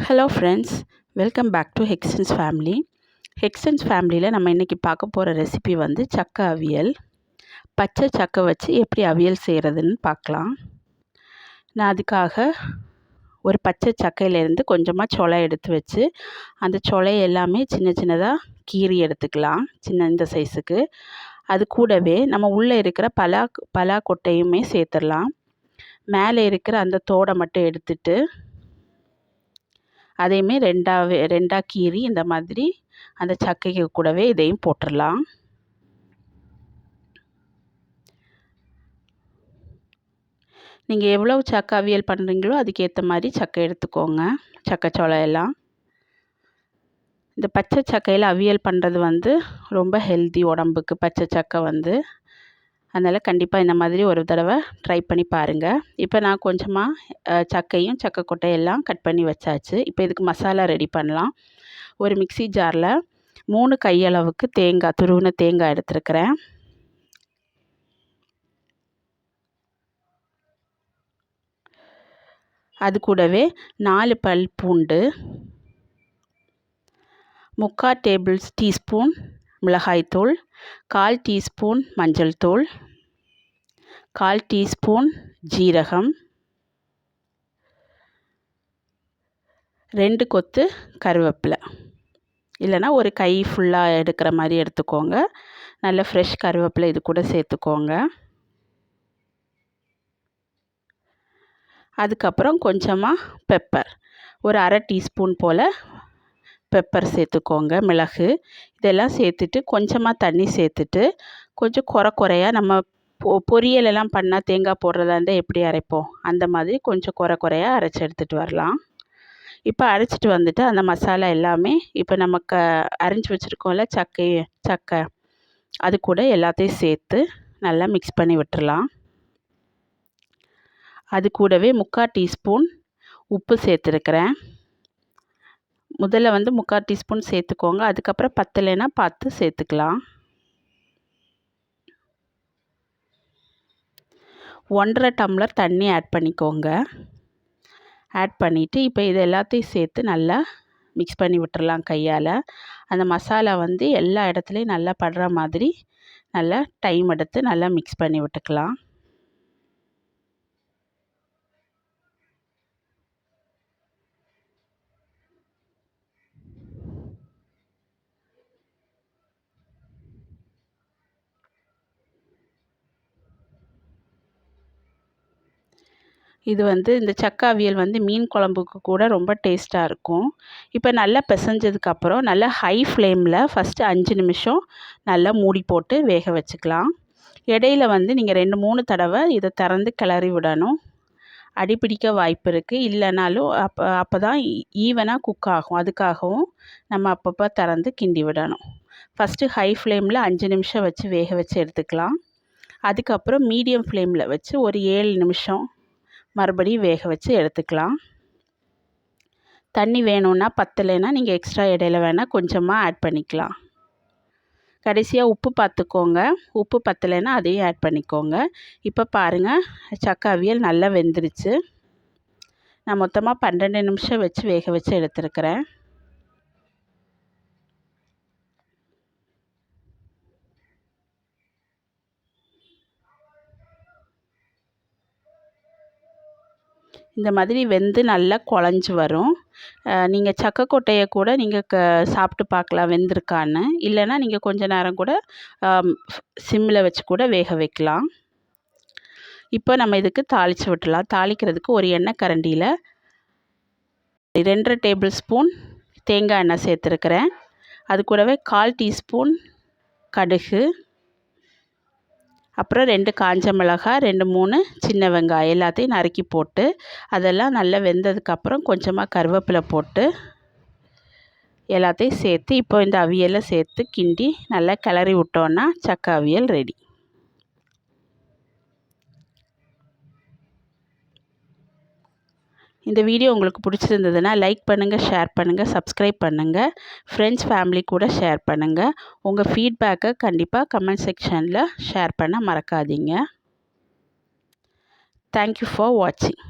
Hello friends, welcome back to Hexons family. Hexons ஃபேமிலியில் நம்ம இன்றைக்கி பார்க்க போகிற ரெசிபி வந்து சக்கை அவியல். பச்சை சக்கை வச்சு எப்படி அவியல் செய்கிறதுன்னு பார்க்கலாம். நான் அதுக்காக ஒரு பச்சை சக்கையிலேருந்து கொஞ்சமாக சொலை எடுத்து வச்சு அந்த சொலை எல்லாமே சின்ன சின்னதாக கீறி எடுத்துக்கலாம், சின்ன இந்த சைஸுக்கு. அது கூடவே நம்ம உள்ளே இருக்கிற பலா கொட்டையுமே சேர்த்துடலாம். மேலே இருக்கிற அந்த தோடை மட்டும் எடுத்துட்டு அதையுமே ரெண்டாக கீறி இந்த மாதிரி அந்த சக்கைக்கு கூடவே இதையும் போட்டுடலாம். நீங்கள் எவ்வளோ சக்கை அவியல் பண்ணுறீங்களோ அதுக்கேற்ற மாதிரி சக்கை எடுத்துக்கோங்க, சக்கைச்சோளம் எல்லாம். இந்த பச்சை சக்கையில் அவியல் பண்ணுறது வந்து ரொம்ப ஹெல்தி உடம்புக்கு, பச்சை சக்கை வந்து. அதனால் கண்டிப்பாக இந்த மாதிரி ஒரு தடவை ட்ரை பண்ணி பாருங்கள். இப்போ நான் கொஞ்சமாக சக்கையும் சக்கை கொட்டையெல்லாம் கட் பண்ணி வச்சாச்சு. இப்போ இதுக்கு மசாலா ரெடி பண்ணலாம். ஒரு மிக்ஸி ஜாரில் 3 கையளவுக்கு தேங்காய், துருவின தேங்காய் எடுத்துருக்கிறேன். அது கூடவே 4 பல் பூண்டு, 3/4 டேபிள் டீஸ்பூன் மிளகாய்த்தூள், 1/4 டீஸ்பூன் மஞ்சள் தூள், 1/4 டீஸ்பூன் ஜீரகம், 2 கொத்து கருவேப்பிலை, இல்லைனா ஒரு கை ஃபுல்லாக எடுக்கிற மாதிரி எடுத்துக்கோங்க. நல்ல ஃப்ரெஷ் கருவேப்பிலை இது கூட சேர்த்துக்கோங்க. அதுக்கப்புறம் கொஞ்சமாக பெப்பர், ஒரு 1/2 டீஸ்பூன் போல் பெப்பர் சேர்த்துக்கோங்க, மிளகு. இதெல்லாம் சேர்த்துட்டு கொஞ்சமாக தண்ணி சேர்த்துட்டு கொஞ்சம் குறையாக நம்ம பொரியலெல்லாம் பண்ணால் தேங்காய் போடுறதா இருந்தால் எப்படி அரைப்போம் அந்த மாதிரி கொஞ்சம் குறையாக அரைச்சி எடுத்துகிட்டு வரலாம். இப்போ அரைச்சிட்டு வந்துட்டு அந்த மசாலா எல்லாமே இப்போ நமக்கு அரைஞ்சி வச்சுருக்கோம்ல சக்கை அது கூட எல்லாத்தையும் சேர்த்து நல்லா மிக்ஸ் பண்ணி விட்டுறலாம். அது கூடவே 3/4 டீஸ்பூன் உப்பு சேர்த்துருக்கிறேன். முதல்ல வந்து 3/4 டீஸ்பூன் சேர்த்துக்கோங்க, அதுக்கப்புறம் பத்தலைன்னா பார்த்து சேர்த்துக்கலாம். 1/2 டம்ளர் தண்ணி ஆட் பண்ணிக்கோங்க. ஆட் பண்ணிவிட்டு இப்போ இது எல்லாத்தையும் சேர்த்து நல்லா மிக்ஸ் பண்ணி விட்டுறலாம் கையால். அந்த மசாலா வந்து எல்லா இடத்துலையும் நல்லா படுற மாதிரி நல்லா டைம் எடுத்து நல்லா மிக்ஸ் பண்ணி விட்டுக்கலாம். இது வந்து இந்த சக்கை அவியல் வந்து மீன் குழம்புக்கு கூட ரொம்ப டேஸ்ட்டாக இருக்கும். இப்போ நல்லா பிசைஞ்சதுக்கப்புறம் நல்லா ஹை ஃப்ளேமில் ஃபஸ்ட்டு 5 நிமிஷம் நல்லா மூடி போட்டு வேக வச்சுக்கலாம். இடையில வந்து நீங்கள் 2-3 தடவை இதை திறந்து கிளறி விடணும். அடிப்பிடிக்க வாய்ப்பு இருக்குது. இல்லைனாலும் அப்போ தான் ஈவனாக குக் ஆகும். அதுக்காகவும் நம்ம அப்பப்போ திறந்து கிண்டி விடணும். ஃபஸ்ட்டு ஹை ஃப்ளேமில் 5 நிமிஷம் வச்சு வேக வச்சு எடுத்துக்கலாம். அதுக்கப்புறம் மீடியம் ஃப்ளேமில் வச்சு ஒரு 7 நிமிஷம் மறுபடியும் வேக வச்சு எடுத்துக்கலாம். தண்ணி வேணும்னா பத்தலைன்னா நீங்கள் எக்ஸ்ட்ரா இடையில வேணால் கொஞ்சமாக ஆட் பண்ணிக்கலாம். கடைசியாக உப்பு பார்த்துக்கோங்க, உப்பு பத்தலைன்னா அதையும் ஆட் பண்ணிக்கோங்க. இப்போ பாருங்கள், சக்கை அவியல் நல்லா வெந்துருச்சு. நான் மொத்தமாக 12 நிமிஷம் வச்சு வேக வச்சு எடுத்துருக்கிறேன். இந்த மாதிரி வெந்து நல்லா குழஞ்சி வரும். நீங்கள் சக்கை கொட்டையை கூட நீங்கள் சாப்பிட்டு பார்க்கலாம் வெந்திருக்கான்னு. இல்லைன்னா நீங்கள் கொஞ்ச நேரம் கூட சிம்மில் வச்சு கூட வேக வைக்கலாம். இப்போ நம்ம இதுக்கு தாளித்து விட்டுலாம். தாளிக்கிறதுக்கு ஒரு எண்ணெய் கரண்டியில் 2 டேபிள் ஸ்பூன் தேங்காய் எண்ணெய் சேர்த்துருக்கிறேன். அது கூடவே 1/4 டீஸ்பூன் கடுகு, அப்புறம் 2 காஞ்ச மிளகாய், 2-3 சின்ன வெங்காயம் எல்லாத்தையும் நறுக்கி போட்டு அதெல்லாம் நல்லா வெந்ததுக்கப்புறம் கொஞ்சமாக கருவேப்பிலை போட்டு எல்லாத்தையும் சேர்த்து இப்போ இந்த அவியலை சேர்த்து கிண்டி நல்லா கிளறி விட்டோன்னா சக்கை அவியல் ரெடி. இந்த வீடியோ உங்களுக்கு பிடிச்சிருந்ததுன்னா லைக் பண்ணுங்கள், ஷேர் பண்ணுங்கள், சப்ஸ்கிரைப் பண்ணுங்கள். ஃப்ரெண்ட்ஸ் ஃபேமிலி கூட ஷேர் பண்ணுங்கள். உங்கள் ஃபீட்பேக்கை கண்டிப்பாக கமெண்ட் செக்ஷனில் ஷேர் பண்ண மறக்காதீங்க. தேங்க்யூ ஃபார் வாட்சிங்.